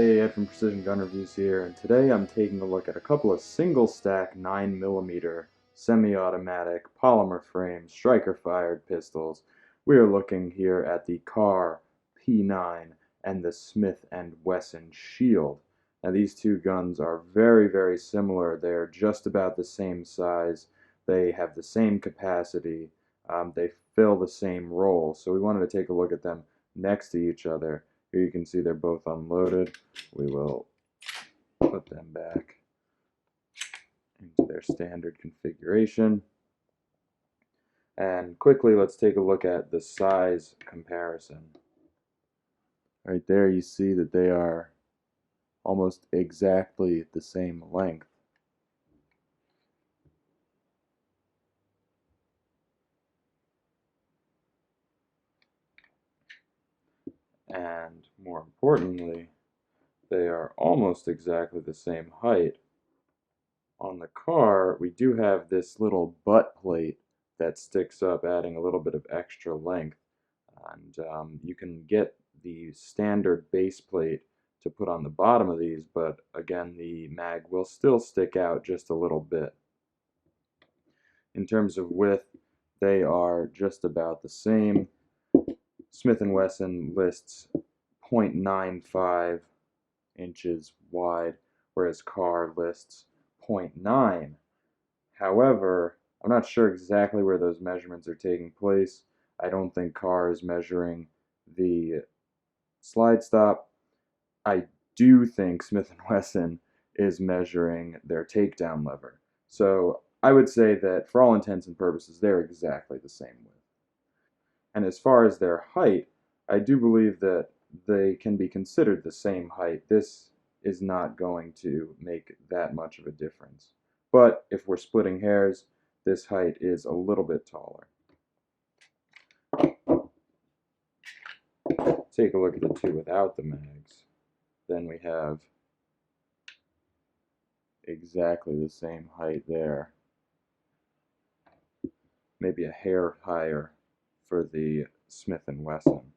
Hey, Ed from Precision Gun Reviews here, and today I'm taking a look at a couple of single-stack 9mm semi-automatic polymer-framed striker-fired pistols. We are looking here at the Kahr P9 and the Smith Wesson Shield. Now these two guns are very similar. They're just about the same size. They have the same capacity. They fill the same role. So we wanted to take a look at them next to each other. Here you can see they're both unloaded. We will put them back into their standard configuration. And quickly, let's take a look at the size comparison. Right there, you see that they are almost exactly the same length. And more importantly, they are almost exactly the same height. On the Kahr, we do have this little butt plate that sticks up, adding a little bit of extra length. And you can get the standard base plate to put on the bottom of these, but again, the mag will still stick out just a little bit. In terms of width, they are just about the same. Smith & Wesson lists 0.95 inches wide, whereas Kahr lists 0.9. However, I'm not sure exactly where those measurements are taking place. I don't think Kahr is measuring the slide stop. I do think Smith & Wesson is measuring their takedown lever. So I would say that for all intents and purposes, they're exactly the same width. And as far as their height, I do believe that they can be considered the same height. This is not going to make that much of a difference. But if we're splitting hairs, this height is a little bit taller. Take a look at the two without the mags. Then we have exactly the same height there. Maybe a hair higher for the Smith & Wesson.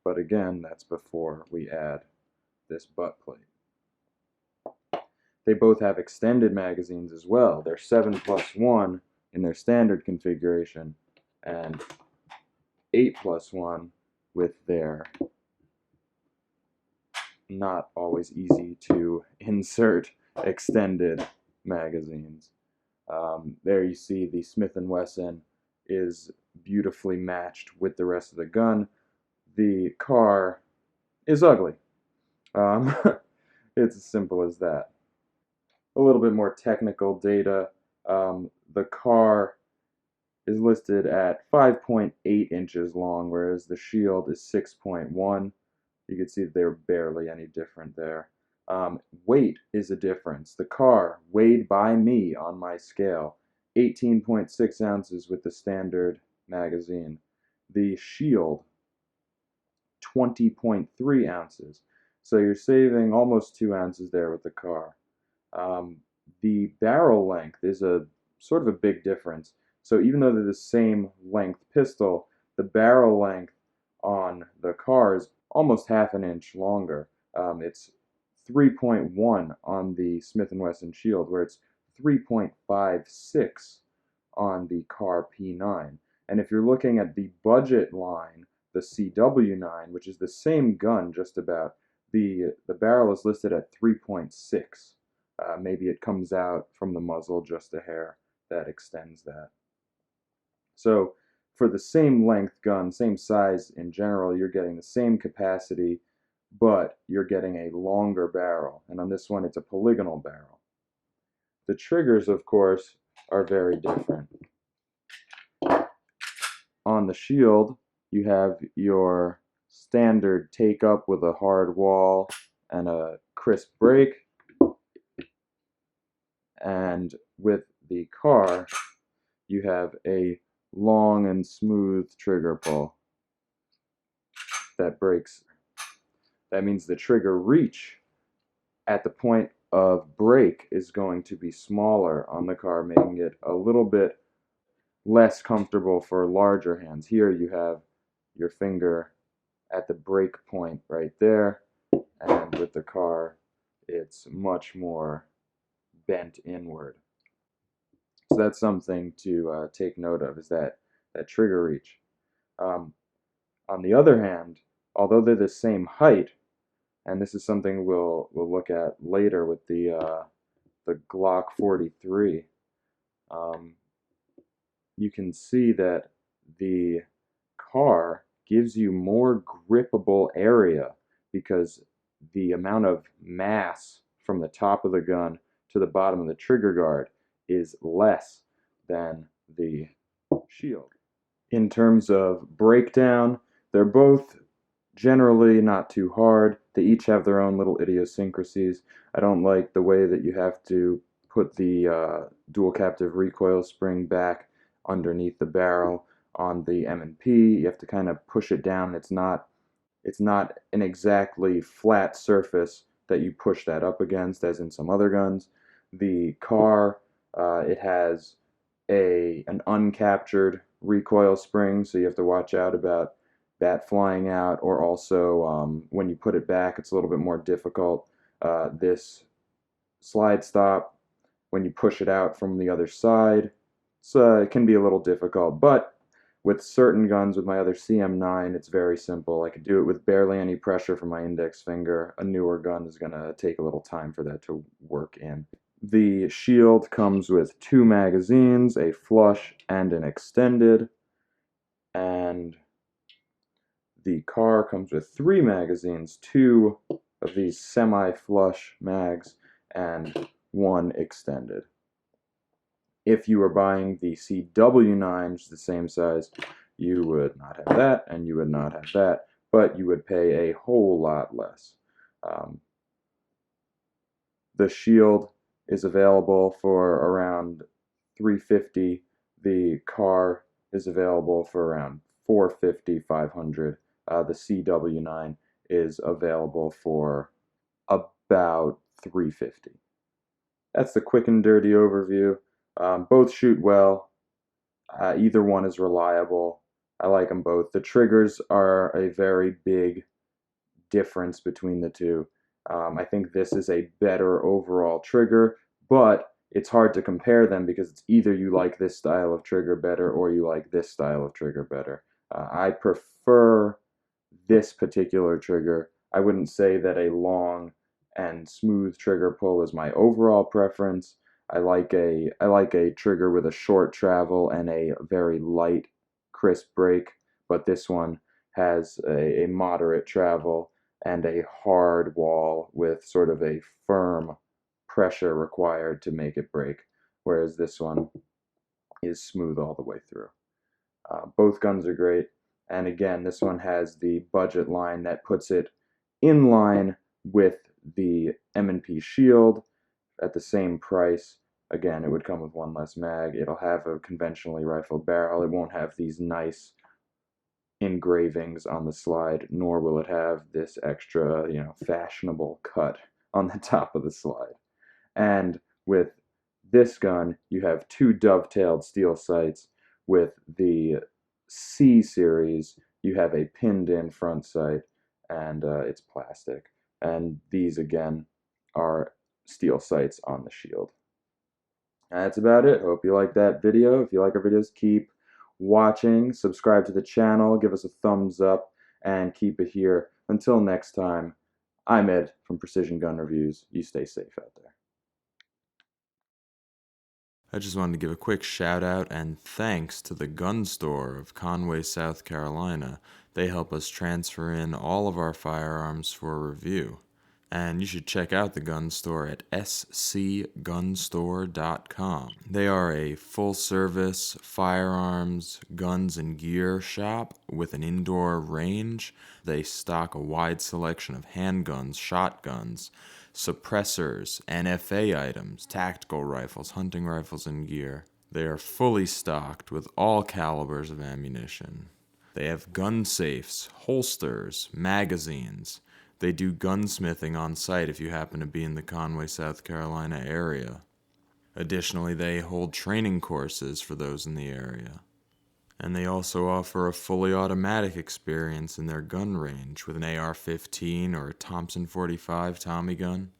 But again, that's before we add this butt plate. They both have extended magazines as well. They're 7+1 in their standard configuration and 8+1 with their not always easy to insert extended magazines. There you see the Smith & Wesson is beautifully matched with the rest of the gun. The Kahr is ugly. It's as simple as that. A little bit more technical data. The Kahr is listed at 5.8 inches long, whereas the Shield is 6.1. You can see that they're barely any different there. Weight is a difference. The Kahr, weighed by me on my scale, 18.6 ounces with the standard magazine. The Shield, 20.3 ounces. So you're saving almost 2 ounces there with the Kahr. The barrel length is a sort of a big difference. So even though they're the same length pistol, the barrel length on the Kahr is almost half an inch longer. It's 3.1 on the Smith & Wesson Shield, where it's 3.56 on the Kahr P9. And if you're looking at the budget line, the CW9, which is the same gun just about, the barrel is listed at 3.6. Maybe it comes out from the muzzle just a hair that extends that. So for the same length gun, same size in general, you're getting the same capacity, but you're getting a longer barrel. And on this one, it's a polygonal barrel. The triggers, of course, are very different. On the Shield, you have your standard take up with a hard wall and a crisp break. And with the Kahr, you have a long and smooth trigger pull that breaks. That means the trigger reach at the point of break is going to be smaller on the Kahr, making it a little bit less comfortable for larger hands. Here you have your finger at the break point right there, and with the Kahr, it's much more bent inward. So that's something to take note of, is that trigger reach. On the other hand, although they're the same height, and this is something we'll look at later with the Glock 43, you can see that the Kahr gives you more grippable area because the amount of mass from the top of the gun to the bottom of the trigger guard is less than the Shield. In terms of breakdown, they're both generally not too hard. They each have their own little idiosyncrasies. I don't like the way that you have to put the dual captive recoil spring back underneath the barrel on the M&P. You have to kind of push it down. It's not an exactly flat surface that you push that up against, as in some other guns. The Kahr, it has an uncaptured recoil spring, so you have to watch out about that flying out, or also when you put it back, it's a little bit more difficult. This slide stop, when you push it out from the other side, it can be a little difficult, but with certain guns, with my other CM9, it's very simple. I could do it with barely any pressure from my index finger. A newer gun is going to take a little time for that to work in. The Shield comes with 2 magazines, a flush and an extended, and the Kahr comes with 3 magazines, 2 of these semi-flush mags and 1 extended. If you were buying the CW9, which is the same size, you would not have that, and you would not have that, but you would pay a whole lot less. The Shield is available for around $350. The Kahr is available for around $450, $500. The CW9 is available for about $350. That's the quick and dirty overview. Both shoot well. Either one is reliable. I like them both. The triggers are a very big difference between the two. I think this is a better overall trigger, but it's hard to compare them because it's either you like this style of trigger better or you like this style of trigger better. I prefer this particular trigger. I wouldn't say that a long and smooth trigger pull is my overall preference. I like a trigger with a short travel and a very light, crisp break, but this one has a moderate travel and a hard wall with sort of a firm pressure required to make it break, whereas this one is smooth all the way through. Both guns are great, and again, this one has the budget line that puts it in line with the M&P Shield at the same price. Again, it would come with 1 less mag. It'll have a conventionally rifled barrel. It won't have these nice engravings on the slide, nor will it have this extra, fashionable cut on the top of the slide. And with this gun, you have 2 dovetailed steel sights. With the C series, you have a pinned-in front sight, and it's plastic. And these, again, are steel sights on the Shield. And that's about it. Hope you liked that video. If you like our videos, keep watching, subscribe to the channel, give us a thumbs up, and keep it here. Until next time, I'm Ed from Precision Gun Reviews. You stay safe out there. I just wanted to give a quick shout out and thanks to the gun store of Conway, South Carolina. They help us transfer in all of our firearms for review. And you should check out the gun store at scgunstore.com. They are a full-service firearms, guns, and gear shop with an indoor range. They stock a wide selection of handguns, shotguns, suppressors, NFA items, tactical rifles, hunting rifles, and gear. They are fully stocked with all calibers of ammunition. They have gun safes, holsters, magazines. They do gunsmithing on site if you happen to be in the Conway, South Carolina area. Additionally, they hold training courses for those in the area. And they also offer a fully automatic experience in their gun range with an AR-15 or a Thompson 45 Tommy gun.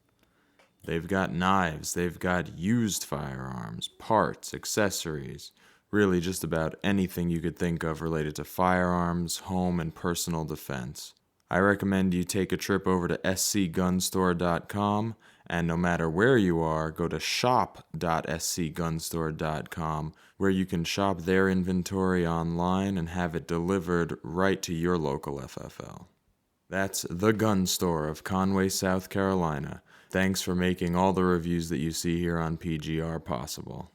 They've got knives, they've got used firearms, parts, accessories, really just about anything you could think of related to firearms, home, and personal defense. I recommend you take a trip over to scgunstore.com, and no matter where you are, go to shop.scgunstore.com, where you can shop their inventory online and have it delivered right to your local FFL. That's the gun store of Conway, South Carolina. Thanks for making all the reviews that you see here on PGR possible.